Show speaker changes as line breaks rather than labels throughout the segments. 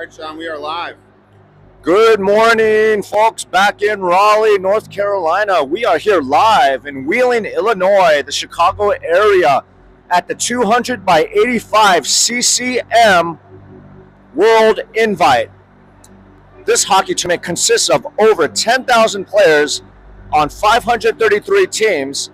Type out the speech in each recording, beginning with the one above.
right, Sean, we are live.
Good morning, folks, back in Raleigh, North Carolina. We are here live in Wheeling, Illinois, the Chicago area, at the 200 by 85 CCM World Invite. This hockey tournament consists of over 10,000 players on 533 teams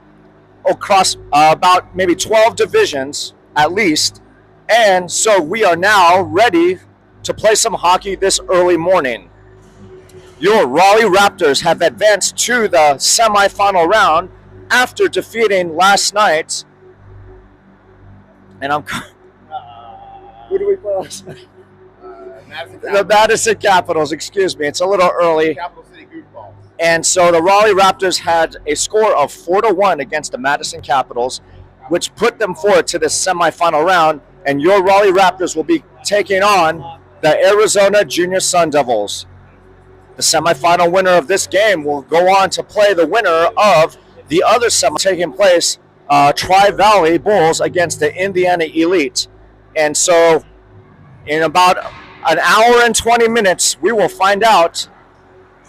across about maybe 12 divisions at least. And so we are now ready to play some hockey this early morning. Your Raleigh Raptors have advanced to the semifinal round after defeating last night. And who do we play last night? The Madison Capitals, excuse me. It's a little early.
Capital City Goofballs.
And so the Raleigh Raptors had a score of 4-1 against the Madison Capitals, which put them forward to the semifinal round. And your Raleigh Raptors will be taking on the Arizona Junior Sun Devils. The semifinal winner of this game will go on to play the winner of the other semi taking place, Tri-Valley Bulls against the Indiana Elite. And so in about an hour and 20 minutes, we will find out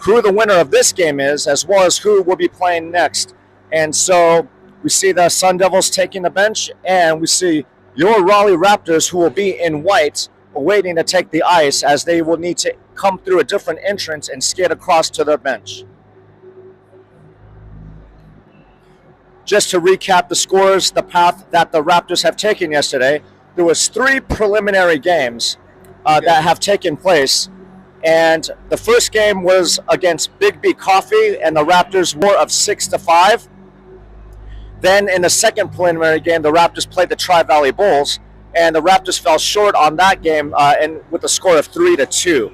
who the winner of this game is, as well as who will be playing next. And so we see the Sun Devils taking the bench, and we see your Raleigh Raptors, who will be in white, waiting to take the ice, as they will need to come through a different entrance and skate across to their bench. Just to recap the scores, the path that the Raptors have taken yesterday, there was 3 preliminary games that have taken place. And the first game was against Big B Coffee, and the Raptors were of 6-5. Then in the second preliminary game, the Raptors played the Tri-Valley Bulls, and the Raptors fell short on that game and with a score of 3-2.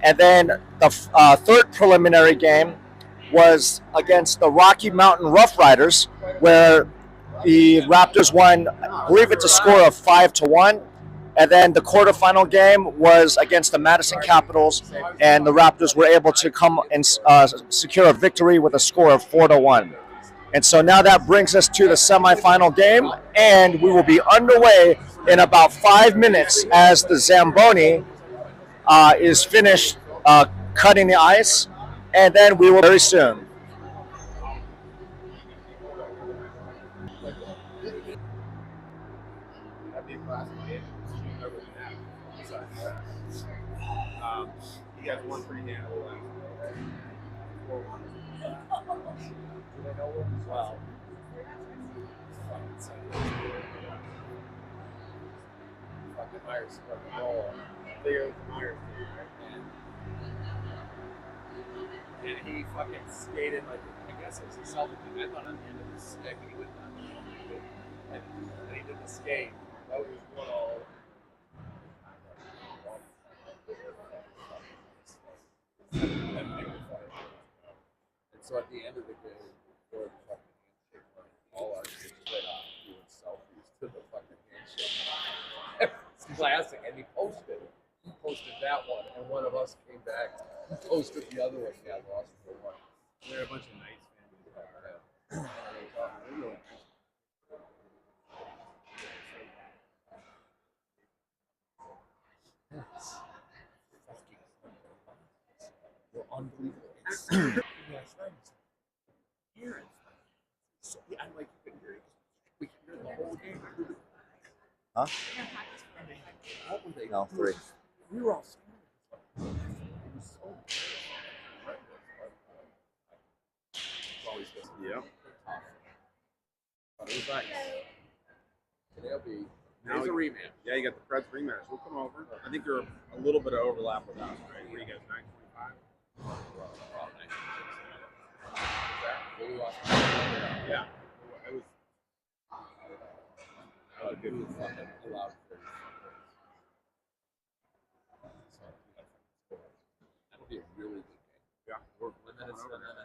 And then the third preliminary game was against the Rocky Mountain Rough Riders, where the Raptors won, I believe it's a score of 5-1. And then the quarterfinal game was against the Madison Capitals, and the Raptors were able to come and secure a victory with a score of 4-1. And so now that brings us to the semifinal game, and we will be underway in about 5 minutes as the Zamboni is finished cutting the ice, and then we will very soon.
You guys won pretty handle last night. 4-1. Do they know what as well? Fucking Myers fucking roll. Bigger than Myers, right? And he fucking skated like, I guess it was a Celtic thing. I thought on the end of the stick he went down. And he did the skate. That was one all. And so at the end of the game, for the fucking handshake, all our kids split off doing selfies to the fucking handshake. It's classic, and he posted that one, and one of us came back and posted the other one. Yeah, lost for one. They're a bunch of nice families. Unbelievable. I'm like, you can hear it. We can hear the whole game.
Huh?
What were they?
No, 3.
We were all scared. It was so bad. It's always just tough. But it was nice. And they'll be. Now there's a rematch. Yeah, you got the Preds rematch. We'll come over. I think you're a little bit of overlap with us, right? What do you guys, 925? Yeah. It was a good one. That'll be a really good game. Yeah. We're coming over there.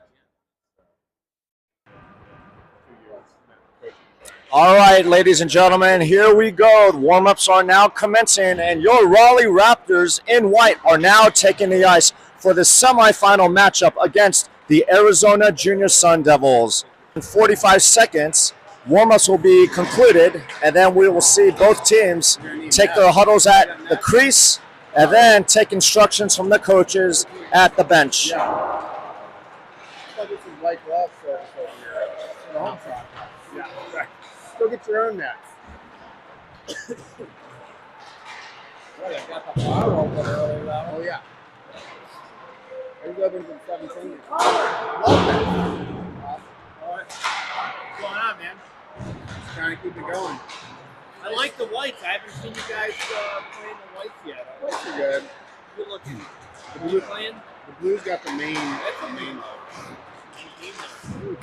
All right, ladies and gentlemen, here we go. The warm-ups are now commencing, and your Raleigh Raptors in white are now taking the ice for the semifinal matchup against the Arizona Junior Sun Devils. In 45 seconds, warm-ups will be concluded, and then we will see both teams take their huddles at the crease and then take instructions from the coaches at the bench.
Yeah. I thought this was like glove service over here. The home side. Yeah, right. Go get your own nets.
Well, I got the bar open early, that
Oh
one.
yeah. There's open from 17. Love that.
What's going on, man?
Just trying to keep it going.
I like the whites. I haven't seen you guys playing the whites yet.
Whites are good.
Good looking.
The
Who you
blue,
playing?
the blues got the main.
That's
The
a
main.
main team now.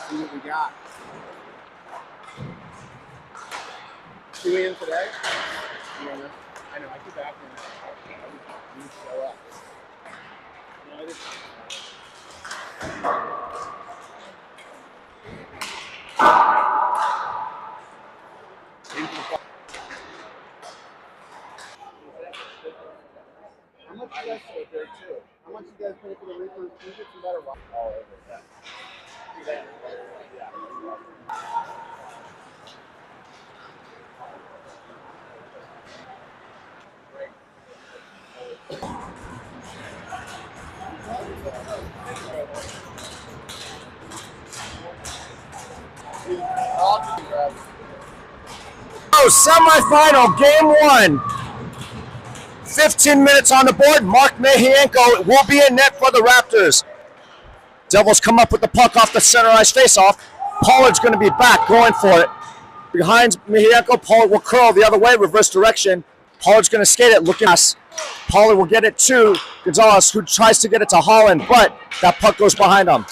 See what we got. 2 a.m. today? Yeah, I know. I keep asking that. You show up.
No, I didn't.
How much you guys pay there too? How much you guys pay for the Reapers? Can you get some better rock all over that?
Oh, semifinal, game 1. 15 minutes on the board. Mark Mehienko will be in net for the Raptors. Devils come up with the puck off the center ice faceoff. Pollard's going to be back, going for it. Behind Mehienko, Pollard will curl the other way, reverse direction. Pollard's going to skate it, looking at Pollard will get it to Gonzalez, who tries to get it to Holland, but that puck goes behind him.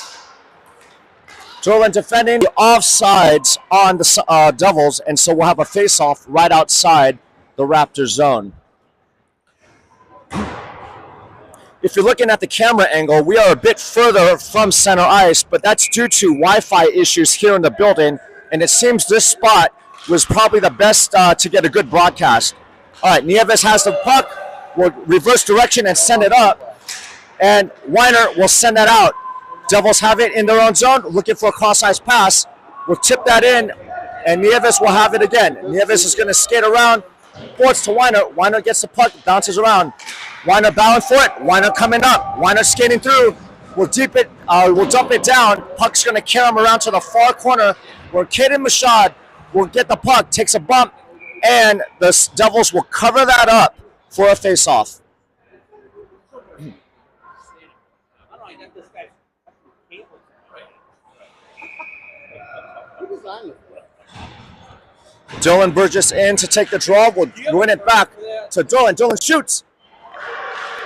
Derlin defending the offsides on the Devils, and so we'll have a face-off right outside the Raptors zone. If you're looking at the camera angle, we are a bit further from center ice, but that's due to Wi-Fi issues here in the building, and it seems this spot was probably the best to get a good broadcast. All right, Nieves has the puck, will reverse direction and send it up, and Weiner will send that out. Devils have it in their own zone, looking for a cross-ice pass. We'll tip that in, and Nieves will have it again. Nieves is going to skate around, forwards to Weiner. Weiner gets the puck, bounces around. Weiner bowing for it. Weiner coming up. Weiner skating through. We'll deep it. We'll dump it down. Puck's going to carry him around to the far corner where Caden Machad will get the puck, takes a bump, and the Devils will cover that up for a face-off.
I don't know, I got this guy's cable.
Who designed this?
Dylan Burgess in to take the draw. We'll win it back to Dylan. Dylan shoots.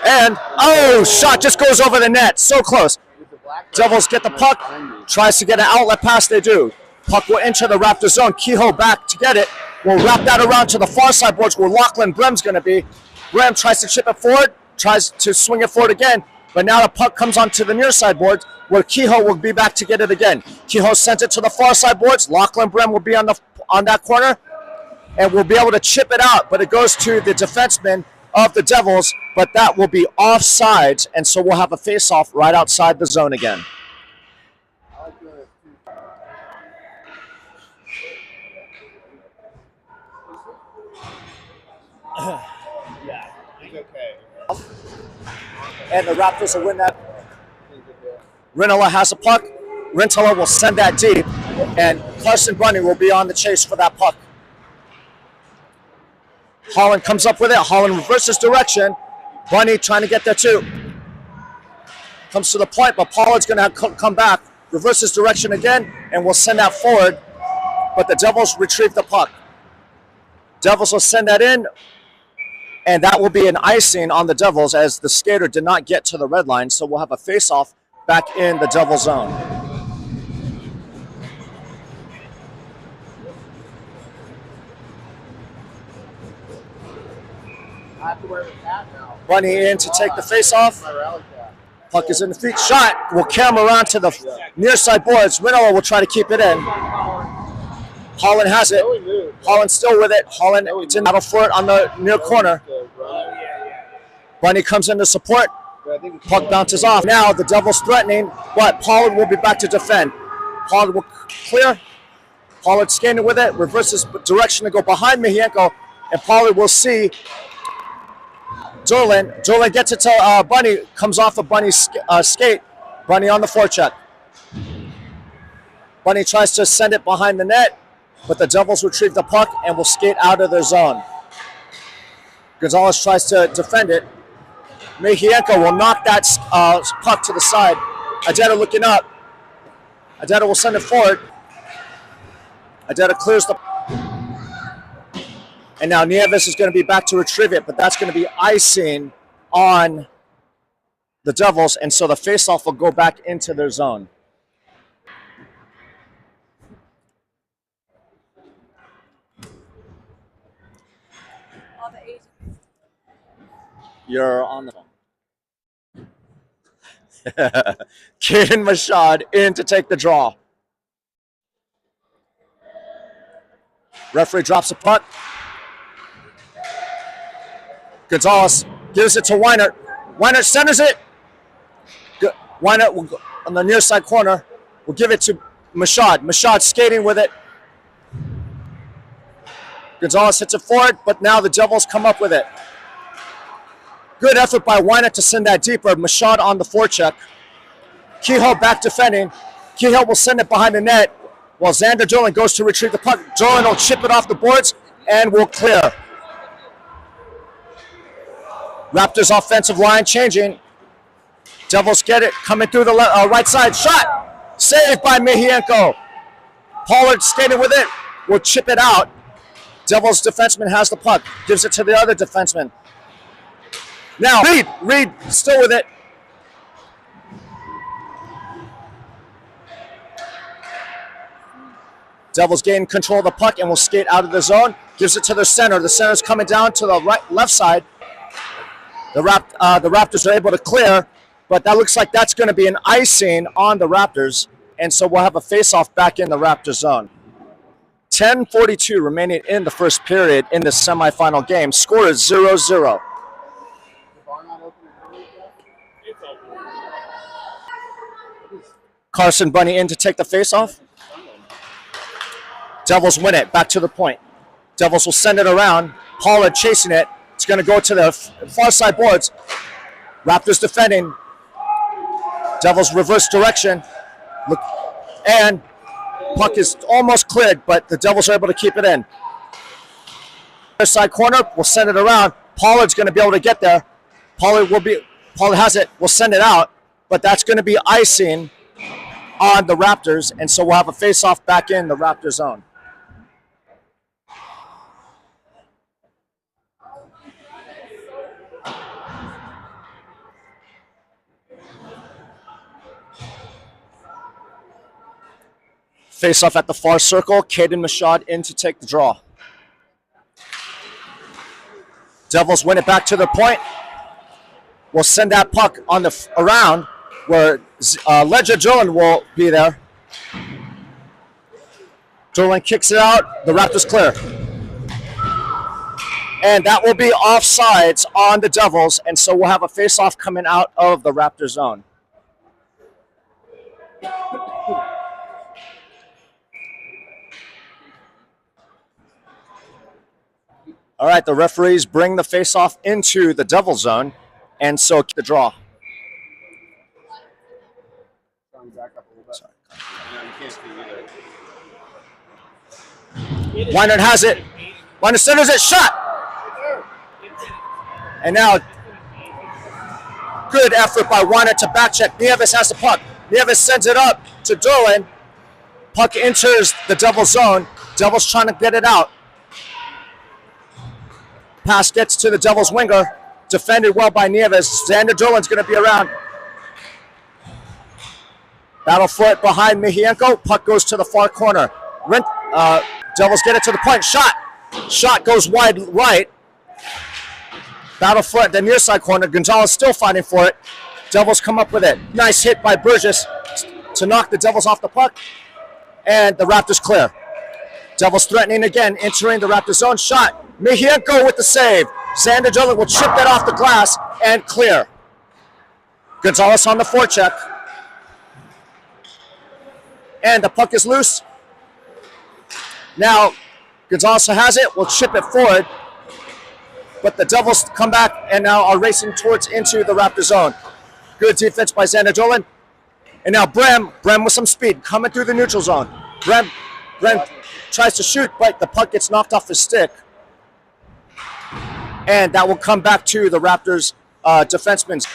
And, oh, shot just goes over the net. So close. Devils get the puck. Tries to get an outlet pass. They do. Puck will enter the Raptor zone. Kehoe back to get it. We'll wrap that around to the far side boards where Lachlan Brem's going to be. Brem tries to chip it forward. Tries to swing it forward again. But now the puck comes onto the near side boards where Kehoe will be back to get it again. Kehoe sends it to the far side boards. Lachlan Brem will be on that corner. And we'll be able to chip it out. But it goes to the defenseman of the Devils, but that will be offsides, and so we'll have a face-off right outside the zone again.
Yeah, he's okay.
And the Raptors will win that. Rinola has a puck. Rintala will send that deep, and Carson Bunny will be on the chase for that puck. Holland comes up with it. Holland reverses direction. Bunny trying to get there too. Comes to the point, but Pollard's going to come back. Reverses direction again, and will send that forward. But the Devils retrieve the puck. Devils will send that in, and that will be an icing on the Devils as the skater did not get to the red line. So we'll have a face-off back in the Devil zone.
I have to wear the hat now.
Bunny in to take the face-off.
My rally cap.
Puck is in the feet. Shot will carry him around to the near side boards. Rinola will try to keep it in. Holland has it.
Joey moved.
Holland still with it. Holland in battle for it on the near corner. Bunny comes in to support.
But I think it's
Puck bounces off. Now the Devils threatening, but Pollard will be back to defend. Pollard will clear. Pollard skating with it, reverses direction to go behind Mihienko, and Pollard will see Derlin. Derlin gets it to Bunny, comes off of Bunny's skate. Bunny on the forecheck. Bunny tries to send it behind the net, but the Devils retrieve the puck and will skate out of their zone. Gonzalez tries to defend it. Mihienko will knock that puck to the side. Adeta looking up. Adeta will send it forward. Adeta clears the... And now Nieves is going to be back to retrieve it, but that's going to be icing on the Devils, and so the faceoff will go back into their zone. You're on the phone. Caden Mashad in to take the draw. Referee drops a puck. Gonzalez gives it to Weinert. Weinert centers it. Weinert will go on the near side corner. Will give it to Mashad. Mashad skating with it. Gonzalez hits it forward, but now the Devils come up with it. Good effort by Weinert to send that deeper. Mashad on the forecheck. Kehoe back defending. Kehoe will send it behind the net while Xander Derlin goes to retrieve the puck. Derlin will chip it off the boards and will clear. Raptors offensive line changing. Devils get it, coming through the right side. Shot! Saved by Mihienko. Pollard skating with it. Will chip it out. Devils defenseman has the puck. Gives it to the other defenseman. Now, Reed still with it. Devils gain control of the puck and will skate out of the zone. Gives it to the center. The center's coming down to the left side. The Raptors are able to clear, but that looks like that's going to be an icing on the Raptors, and so we'll have a face-off back in the Raptor zone. 10:42 remaining in the first period in this semifinal game. Score is 0-0. Carson Bunny in to take the face-off. Devils win it. Back to the point. Devils will send it around. Pollard chasing it. It's going to go to the far side boards. Raptors defending. Devils reverse direction. Look, and puck is almost cleared, but the Devils are able to keep it in. Other side corner. We'll send it around. Pollard's going to be able to get there. Pollard has it. We'll send it out, but that's going to be icing on the Raptors, and so we'll have a face-off back in the Raptor zone. Face-off at the far circle. Caden Mashad in to take the draw. Devils win it back to the point. We'll send that puck on the around where Ledger Derlin will be there. Derlin kicks it out. The Raptors clear. And that will be offsides on the Devils, and so we'll have a face-off coming out of the Raptor zone. All right, the referees bring the face-off into the Devil zone, and so the draw. Weinert has it. Weinert centers it. Shot! And now, good effort by Weinert to backcheck. Nieves has the puck. Nieves sends it up to Derlin. Puck enters the Devil zone. Devils trying to get it out. Pass gets to the Devils winger. Defended well by Nieves. Xander Derlin's going to be around. Battle for it behind Mihienko. Puck goes to the far corner. Devils get it to the point. Shot. Shot goes wide right. Battle for it, the near side corner. Gonzalez still fighting for it. Devils come up with it. Nice hit by Burgess to knock the Devils off the puck. And the Raptors clear. Devils threatening again, entering the Raptor zone. Shot. Mihienko with the save. Xander Derlin will chip that off the glass and clear. Gonzalez on the forecheck. And the puck is loose. Now, Gonzalez has it. We'll chip it forward. But the Devils come back and now are racing towards into the Raptor zone. Good defense by Xander Dolan. And now Brem with some speed coming through the neutral zone. Brem tries to shoot, but the puck gets knocked off his stick. And that will come back to the Raptors defensemen.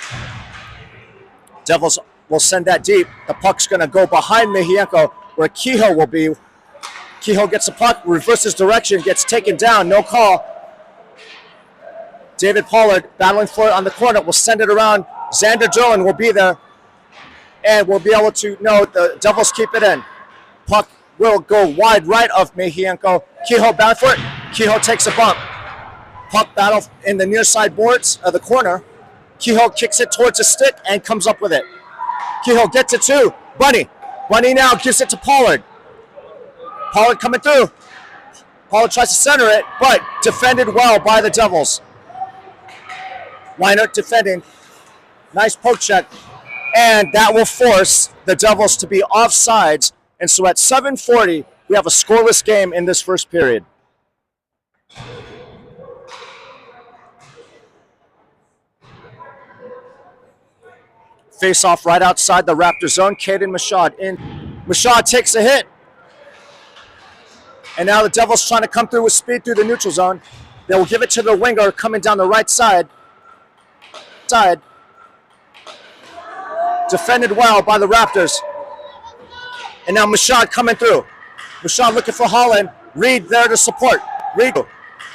Devils will send that deep. The puck's going to go behind Mihienko where Kehoe will be. Kehoe gets the puck, reverses direction, gets taken down, no call. David Pollard battling for it on the corner will send it around. Xander Dolan will be there. And we'll be able to know the Devils keep it in. Puck will go wide right of Mihienko. Kehoe bound for it. Kehoe takes a bump. Puck battle in the near side boards of the corner. Kehoe kicks it towards the stick and comes up with it. Kehoe gets it to Bunny. Bunny now gives it to Pollard. Pollard coming through. Pollard tries to center it, but defended well by the Devils. Weinert defending. Nice poke check. And that will force the Devils to be offsides. And so at 7:40, we have a scoreless game in this first period. Face off right outside the Raptor zone. Caden Machad in. Machad takes a hit. And now the Devils trying to come through with speed through the neutral zone. They will give it to the winger coming down the right side. Defended well by the Raptors. And now Machad coming through. Machad looking for Holland. Reed there to support. Reed.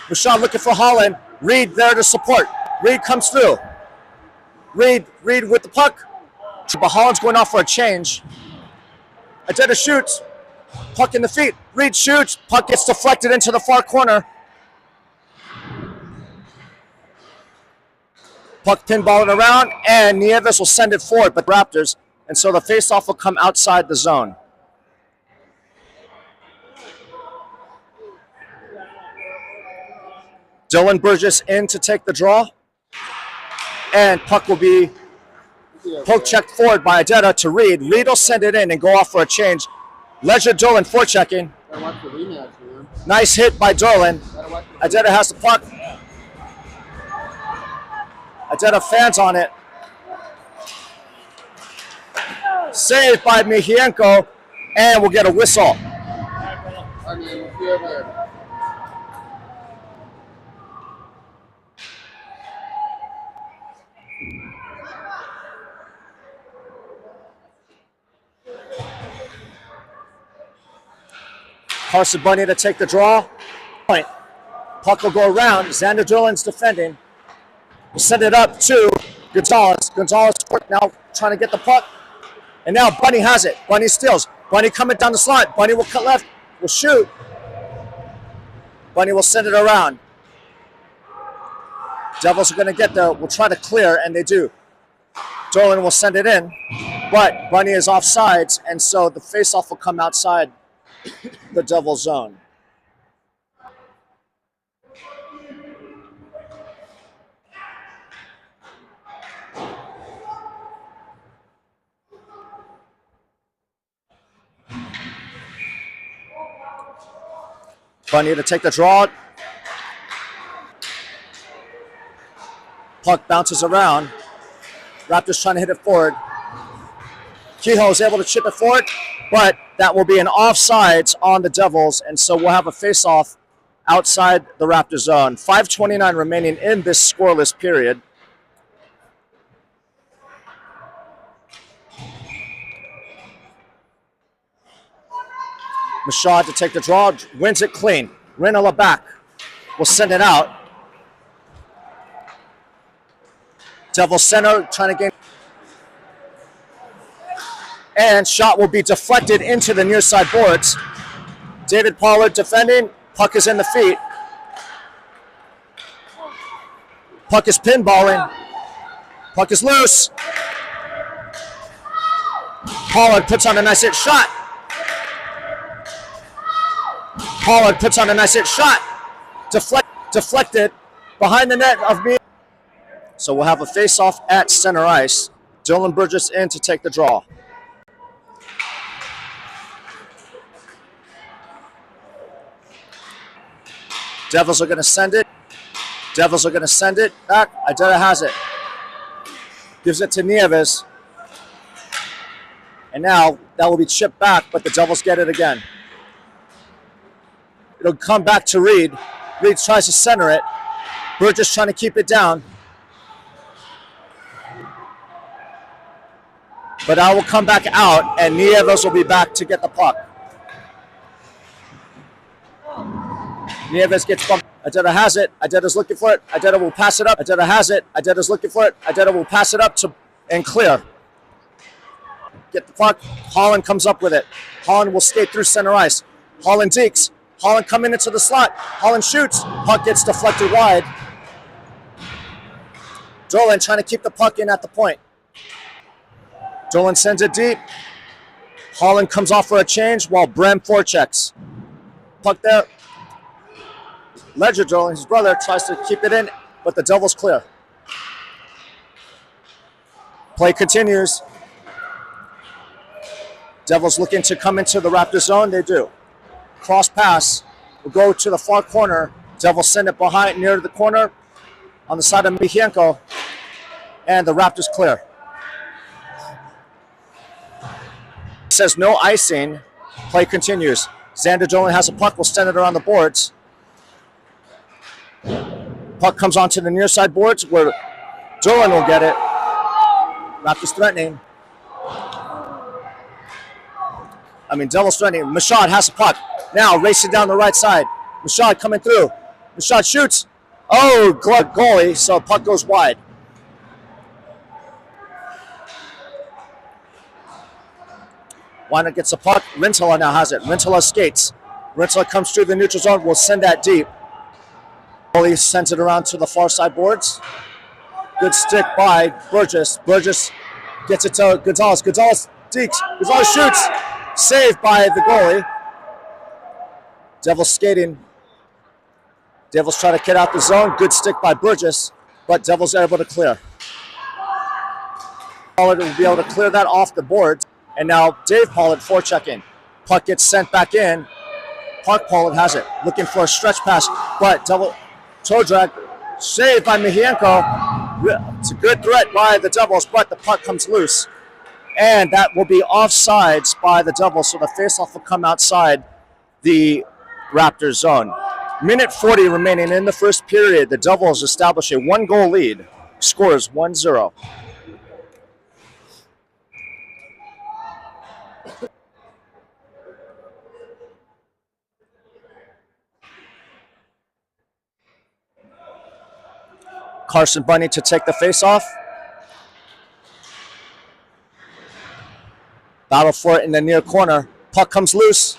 Machad looking for Holland. Reed there to support. Reed comes through. Reed with the puck. But Holland's going off for a change. Adeta shoots. Puck in the feet. Reed shoots. Puck gets deflected into the far corner. Puck pinballing around, and Nieves will send it forward, but Raptors, and so the faceoff will come outside the zone. Dylan Burgess in to take the draw, and puck will be poke checked forward by Adeta to Reed. Reed will send it in and go off for a change. Ledger Dolan forechecking. Nice hit by Dolan. Adeta has the puck. Adeta fans on it. Saved by Mihienko, and we'll get a whistle. Carson Bunny to take the draw. Point. Puck will go around. Xander Dolan's defending. We'll send it up to Gonzalez. Gonzalez now trying to get the puck. And now Bunny has it. Bunny steals. Bunny coming down the slot. Bunny will cut left. Will shoot. Bunny will send it around. Devils are going to get there. We'll try to clear, and they do. Dolan will send it in. But Bunny is offsides, and so the faceoff will come outside the Devil zone. Bunny to take the draw. Puck bounces around. Raptors trying to hit it forward. Kehoe is able to chip it forward, but that will be an offsides on the Devils, and so we'll have a face-off outside the Raptor zone. 5:29 remaining in this scoreless period. Machad to take the draw, wins it clean. Rinola back, will send it out. Devil center trying to gain. And shot will be deflected into the near side boards. David Pollard defending, puck is in the feet. Puck is pinballing. Puck is loose. Pollard puts on a nice hit shot. Pollard puts on a nice hit shot. Deflected behind the net of me. So we'll have a face-off at center ice. Dylan Burgess in to take the draw. Devils are going to send it. Devils are going to send it back. Idetta has it. Gives it to Nieves. And now that will be chipped back, but the Devils get it again. It'll come back to Reed. Reed tries to center it. Burgess trying to keep it down. But I will come back out, and Nieves will be back to get the puck. Nieves gets bumped. Idetta has it. Idetta's looking for it. Idetta will pass it up. Idetta has it. Idetta's looking for it. Idetta will pass it up to and clear. Get the puck. Holland comes up with it. Holland will skate through center ice. Holland dekes. Holland coming into the slot. Holland shoots. Puck gets deflected wide. Dolan trying to keep the puck in at the point. Dolan sends it deep. Holland comes off for a change while Brem forechecks. Puck there. Ledger Dolan, his brother, tries to keep it in, but the Devils clear. Play continues. Devils looking to come into the Raptor zone. They do. Cross pass will go to the far corner. Devils send it behind near the corner on the side of Mihienko, and the Raptors clear. It says no icing. Play continues. Xander Dolan has a puck. Will send it around the boards. Puck comes onto the near side boards where Dolan will get it. Raptors threatening. Devils threatening. Mashad has a puck. Now racing down the right side. Mashad coming through. Mashad shoots. Oh, goalie, so puck goes wide. Weiner gets the puck. Rintala now has it. Rintala skates. Rintala comes through the neutral zone. Will send that deep. Goalie sends it around to the far side boards. Good stick by Burgess. Burgess gets it to Gonzalez. Gonzalez dekes. Gonzalez shoots. Saved by the goalie. Devils skating. Devils try to get out the zone. Good stick by Burgess, but Devils are able to clear. Pollard will be able to clear that off the boards. And now Dave Pollard forechecking. Puck gets sent back in. Park Pollard has it. Looking for a stretch pass, but toe drag. Saved by Mihienko. It's a good threat by the Devils, but the puck comes loose. And that will be offsides by the Devils, so the faceoff will come outside the Raptors zone. Minute 40 remaining in the first period. The Devils establish a 1-goal lead. Scores 1-0. Carson Bunny to take the faceoff. Battle for it in the near corner. Puck comes loose.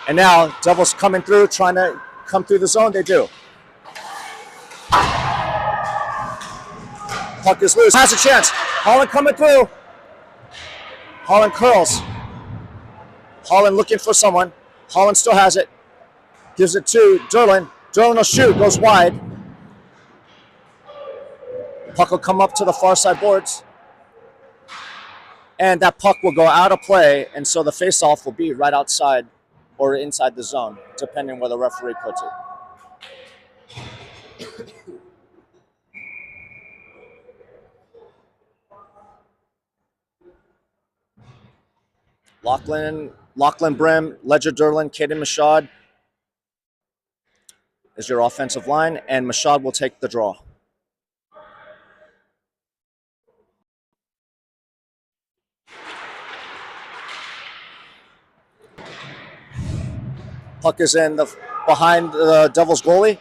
And now Devils coming through, trying to come through the zone. They do. Puck is loose. Has a chance. Holland coming through. Holland curls. Holland looking for someone. Holland still has it. Gives it to Derlin. Derlin will shoot. Goes wide. Puck will come up to the far side boards. And that puck will go out of play, and so the face-off will be right outside or inside the zone, depending where the referee puts it. Lachlan Brem, Ledger Derlin, Caden Mashad is your offensive line, and Mashad will take the draw. Puck is in behind the Devils goalie.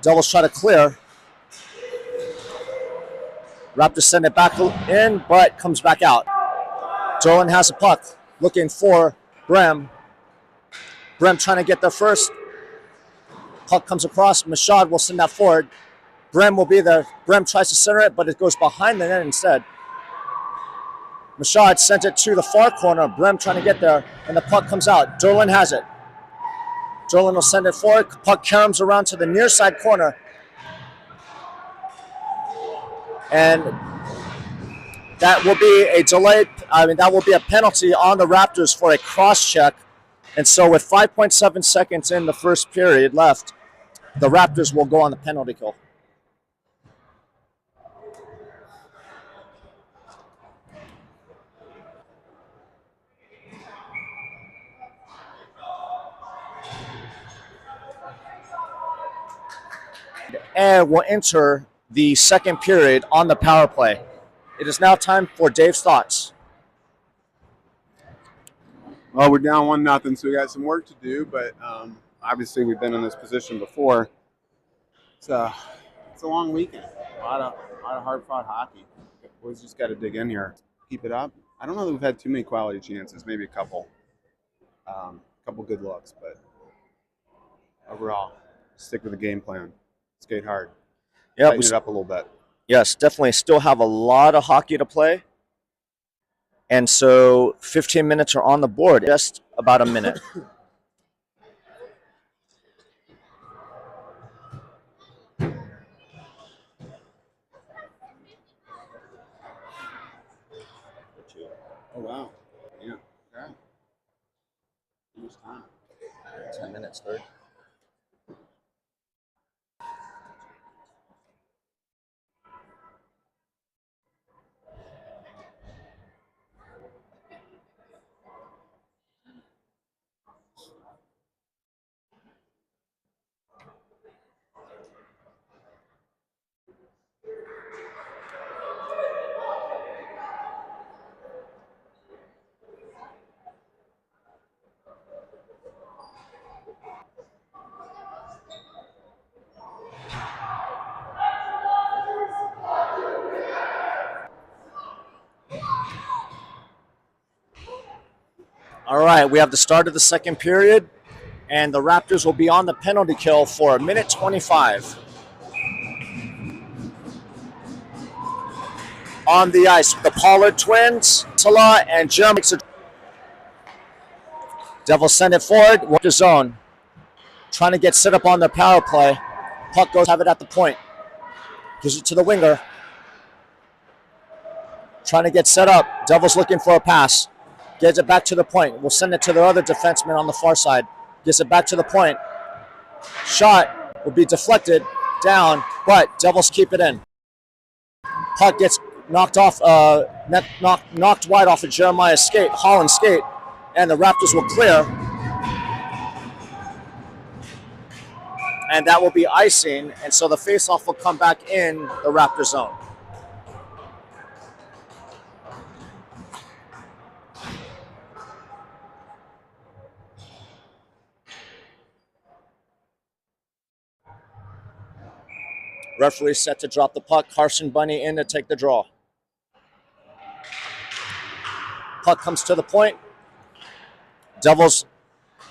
Devils try to clear. Raptors send it back in, but comes back out. Dolan has a puck, looking for Brem. Brem trying to get there first. Puck comes across. Mashad will send that forward. Brem will be there. Brem tries to center it, but it goes behind the net instead. Mashad sent it to the far corner. Brem trying to get there, and the puck comes out. Dolan has it. Dolan will send it forward. Puck caroms around to the near side corner. And that will be a delay. That will be a penalty on the Raptors for a cross check. And so with 5.7 seconds in the first period left, the Raptors will go on the penalty kill. And we'll enter the second period on the power play. It is now time for Dave's thoughts.
Well, we're down 1-0, so we got some work to do. But obviously, we've been in this position before. It's a long weekend. A lot of hard-fought hockey. Boys just got to dig in here, keep it up. I don't know that we've had too many quality chances. Maybe a couple good looks, but overall, stick with the game plan. Skate hard.
Yeah,
Tighten it up a little bit.
Yes, definitely still have a lot of hockey to play. And so 15 minutes are on the board, just about a minute.
Oh, wow. Yeah. Okay. How much time?
10 minutes, third. All right, we have the start of the second period, and the Raptors will be on the penalty kill for a minute 25. On the ice, the Pollard twins, Salah and Jim. Devils send it forward, work the zone. Trying to get set up on their power play. Puck goes, have it at the point. Gives it to the winger. Trying to get set up. Devils looking for a pass. Gets it back to the point. We'll send it to the other defenseman on the far side. Gets it back to the point. Shot will be deflected down, but Devils keep it in. Puck gets knocked off, knocked wide off of Jeremiah's skate, Holland's skate, and the Raptors will clear. And that will be icing, and so the faceoff will come back in the Raptor zone. Referee set to drop the puck. Carson Bunny in to take the draw. Puck comes to the point. Devils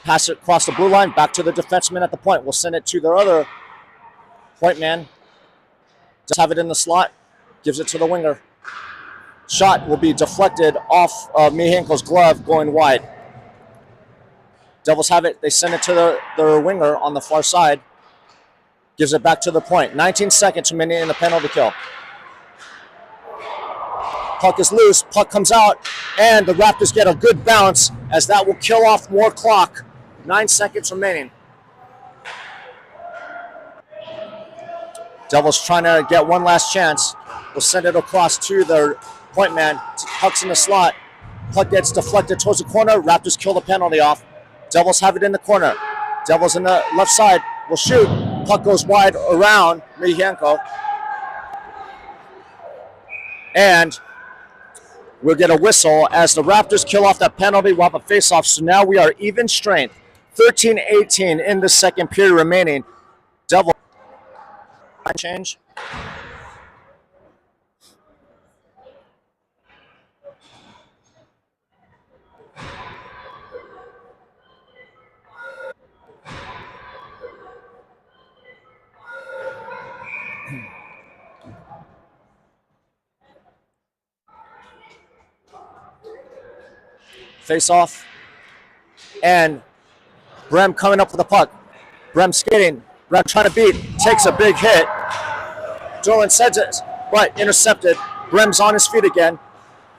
pass it across the blue line, back to the defenseman at the point. We'll send it to their other point man. Just have it in the slot. Gives it to the winger. Shot will be deflected off Mihenko's glove going wide. Devils have it. They send it to their winger on the far side. Gives it back to the point. 19 seconds remaining in the penalty kill. Puck is loose. Puck comes out. And the Raptors get a good bounce as that will kill off more clock. 9 seconds remaining. Devils trying to get one last chance. We'll send it across to their point man. Puck's in the slot. Puck gets deflected towards the corner. Raptors kill the penalty off. Devils have it in the corner. Devils in the left side will shoot. Puck goes wide around Mihenko. And we'll get a whistle as the Raptors kill off that penalty. We'll have a face-off. So now we are even strength. 13-18 in the second period remaining. Devil change. Face off. And Brem coming up with the puck. Brem skating. Brem trying to beat. Takes a big hit. Derlin sends it, but intercepted. Brem's on his feet again.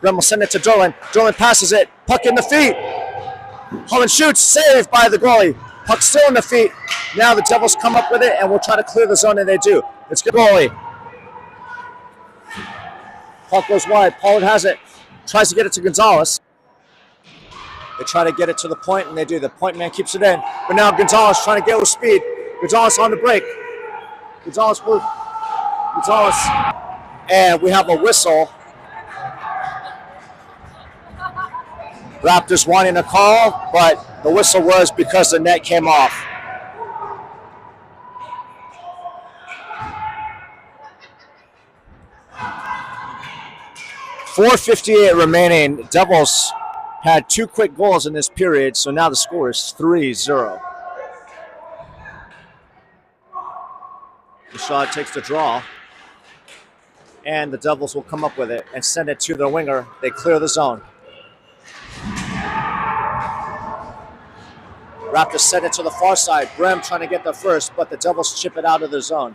Brem will send it to Derlin. Derlin passes it. Puck in the feet. Holland shoots, saved by the goalie. Puck still in the feet. Now the Devils come up with it and will try to clear the zone, and they do. It's good goalie. Puck goes wide. Pollard has it. Tries to get it to Gonzalez. They try to get it to the point, and they do. The point man keeps it in. But now Gonzalez trying to get with speed. Gonzalez on the break. Gonzalez. And we have a whistle. Raptors wanting a call, but the whistle was because the net came off. .458 remaining. Devils had 2 quick goals in this period, so now the score is 3-0. Rashad takes the draw, and the Devils will come up with it and send it to their winger. They clear the zone. Raptors send it to the far side. Brem trying to get there first, but the Devils chip it out of the zone.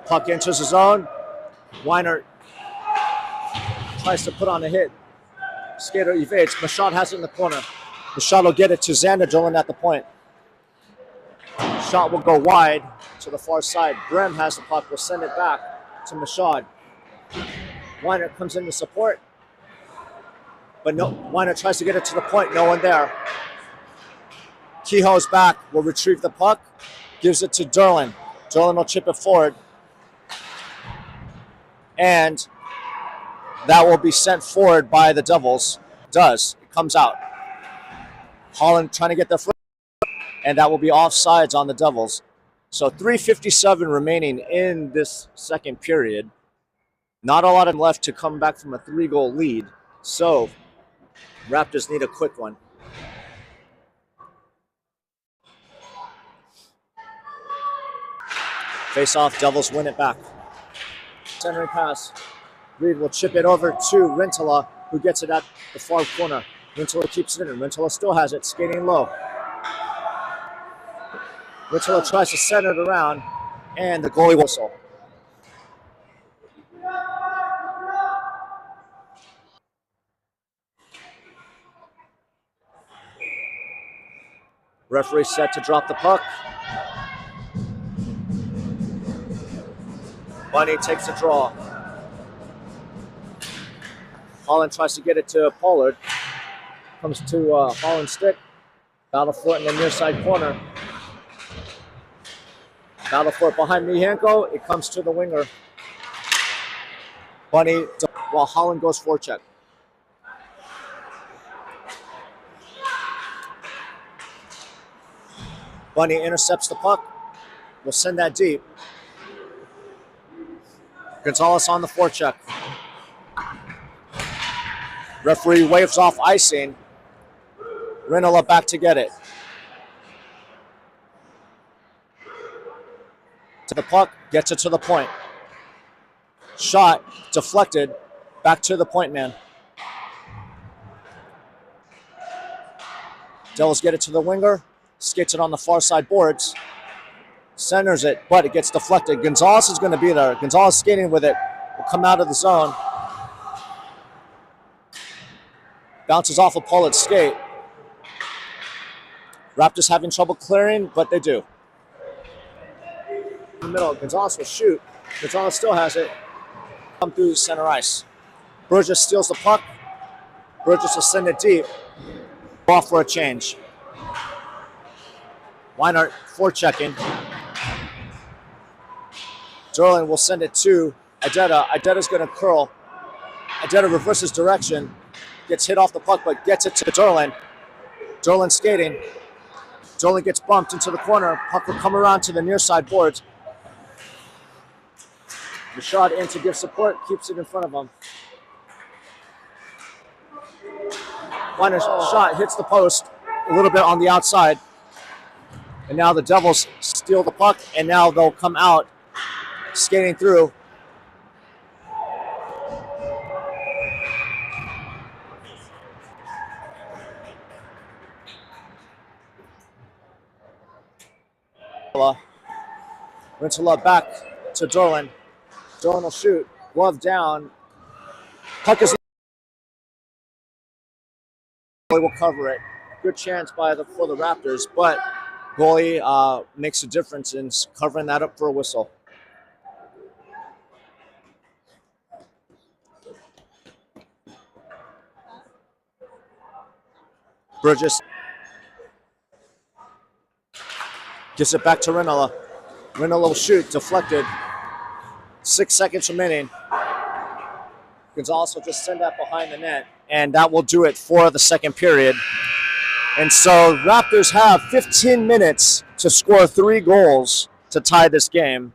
Puck enters the zone. Weiner tries to put on a hit. Skater evades. Mashad has it in the corner. Mashad will get it to Xander Dolan at the point. Shot will go wide to the far side. Brem has the puck. Will send it back to Mashad. Weiner comes in to support. But no, Weiner tries to get it to the point. No one there. Kehoe's back. Will retrieve the puck. Gives it to Derlin. Derlin will chip it forward. And that will be sent forward by the Devils. Does. It comes out. Holland trying to get the foot. And that will be offsides on the Devils. So 3:57 remaining in this second period. Not a lot of left to come back from a 3-goal lead. So Raptors need a quick one. Face off, Devils win it back. Centering pass. Reed will chip it over to Rintala, who gets it at the far corner. Rintala keeps it in. Rintala still has it, skating low. Rintala tries to center it around, and the goalie whistle. Referee set to drop the puck. Bunny takes a draw. Holland tries to get it to Pollard. Comes to Holland's stick. Battle for it in the near side corner. Battle for it behind Mihanko. It comes to the winger. Bunny, while Holland goes forecheck. Bunny intercepts the puck. Will send that deep. Gonzalez on the forecheck. Referee waves off icing. Rinola back to get it. To the puck, gets it to the point. Shot, deflected, back to the point man. Devils get it to the winger, skates it on the far side boards, centers it, but it gets deflected. Gonzalez is going to be there. Gonzalez skating with it, will come out of the zone. Bounces off a Pollard's skate. Raptors having trouble clearing, but they do. In the middle, Gonzalez will shoot. Gonzalez still has it. Come through center ice. Burgess steals the puck. Burgess will send it deep. Off for a change. Weinert forechecking. Derlin will send it to Adetta. Adetta's going to curl. Adetta reverses direction. Gets hit off the puck, but gets it to Derlin. Derlin skating. Derlin gets bumped into the corner. Puck will come around to the near side boards. Rashad in to give support. Keeps it in front of him. Weiner's shot hits the post a little bit on the outside. And now the Devils steal the puck, and now they'll come out skating through. Rintala back to Derlin. Derlin will shoot. Glove down. Puck is Goalie will cover it. Good chance for the Raptors, but goalie makes a difference in covering that up for a whistle. Bridges gives it back to Rinella. Rinella will shoot, deflected. 6 seconds remaining. Gonzalez will just send that behind the net, and that will do it for the second period. And so Raptors have 15 minutes to score 3 goals to tie this game.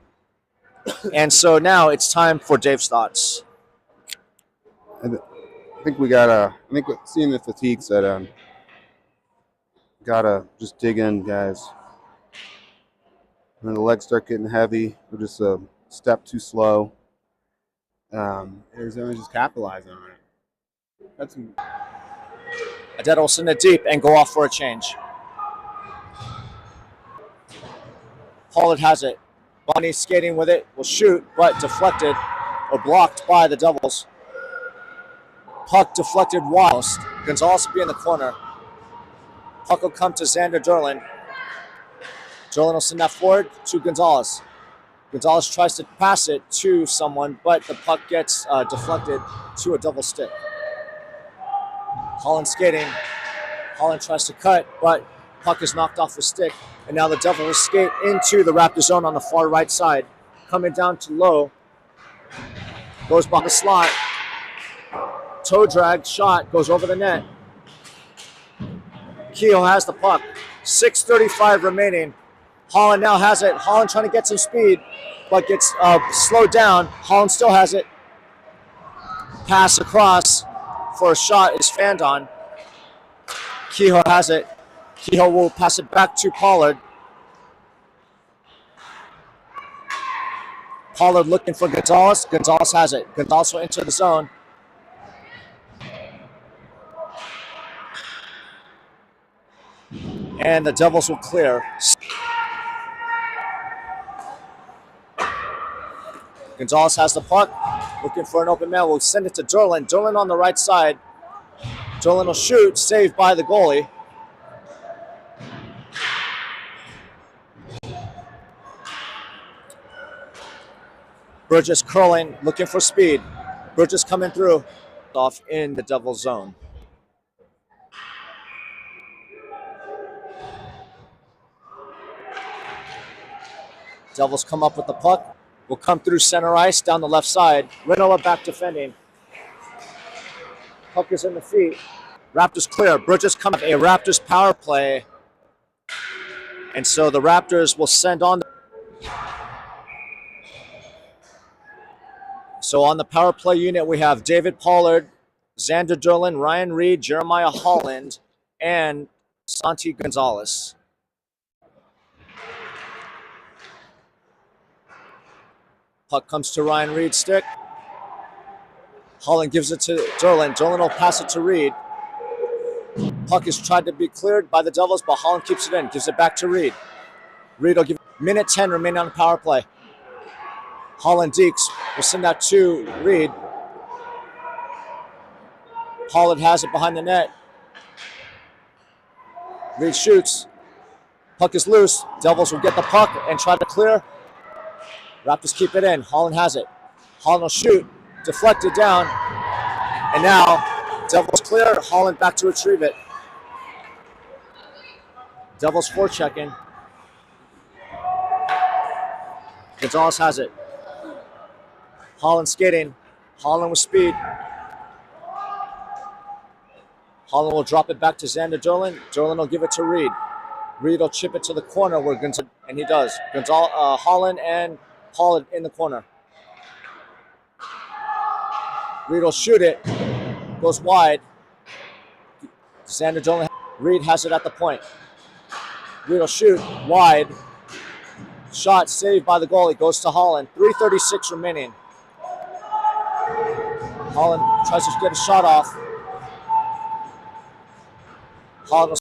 And so now it's time for Dave's thoughts.
I think we gotta. I think seeing the fatigue set in, gotta just dig in, guys. When the legs start getting heavy, we're just a step too slow. Arizona just capitalizing on it. That's
Adetta will send it deep and go off for a change. Pollard has it. Bonnie skating with it, will shoot, but deflected or blocked by the Devils. Puck deflected whilst Gonzalez will be in the corner. Puck will come to Xander Derlin. Derlin will send that forward to Gonzalez. Gonzalez tries to pass it to someone, but the puck gets deflected to a double stick. Holland skating. Holland tries to cut, but puck is knocked off the stick. And now the Devils skate into the Raptor zone on the far right side. Coming down to low. Goes by the slot. Toe drag shot goes over the net. Kehoe has the puck. 6:35 remaining. Holland now has it. Holland trying to get some speed, but gets slowed down. Holland still has it. Pass across for a shot is fanned on. Kehoe has it. Kehoe will pass it back to Pollard. Pollard looking for Gonzalez. Gonzalez has it. Gonzalez will enter the zone. And the Devils will clear. Gonzalez has the puck. Looking for an open man. We'll send it to Derlin. Derlin on the right side. Derlin will shoot. Saved by the goalie. Burgess curling. Looking for speed. Burgess coming through. Off in the Devils zone. Devils come up with the puck. Will come through center ice down the left side. Rinella back defending. Puck is in the feet. Raptors clear. Bridges come up a Raptors power play. And so the Raptors will send on. So on the power play unit, we have David Pollard, Xander Derlin, Ryan Reed, Jeremiah Holland, and Santi Gonzalez. Puck comes to Ryan Reed's stick. Holland gives it to Derlin. Derlin will pass it to Reed. Puck is tried to be cleared by the Devils, but Holland keeps it in. Gives it back to Reed. Reed will give minute 10 remaining on the power play. Holland Deeks will send that to Reed. Pollard has it behind the net. Reed shoots. Puck is loose. Devils will get the puck and try to clear. Raptors keep it in. Holland has it. Holland will shoot. Deflected down. And now, Devils clear. Holland back to retrieve it. Devils forechecking. Gonzalez has it. Holland skating. Holland with speed. Holland will drop it back to Xander Derlin. Derlin will give it to Reed. Reed will chip it to the corner where Gonzalez, and he does. Holland and Pollard in the corner. Reed will shoot it. Goes wide. Xander Derlin. Reed has it at the point. Reed will shoot wide. Shot saved by the goalie. Goes to Holland. 3:36 remaining. Holland tries to get a shot off. Holland will